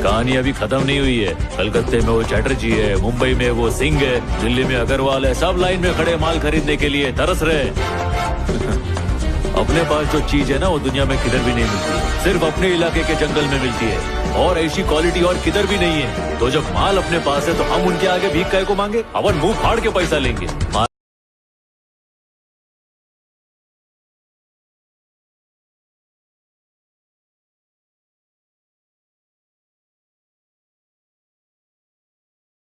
कहानी अभी खत्म नहीं हुई है। कलकत्ते में वो चैटर्जी है, मुंबई में वो सिंह है, दिल्ली में अग्रवाल है, सब लाइन में खड़े माल खरीदने के लिए तरस रहे। अपने पास जो चीज है ना वो दुनिया में किधर भी नहीं मिलती, सिर्फ अपने इलाके के जंगल में मिलती है, और ऐसी क्वालिटी और किधर भी नहीं है। तो जब माल अपने पास है तो हम उनके आगे भीख काहे को मांगे? अपन मुंह फाड़ के पैसा लेंगे।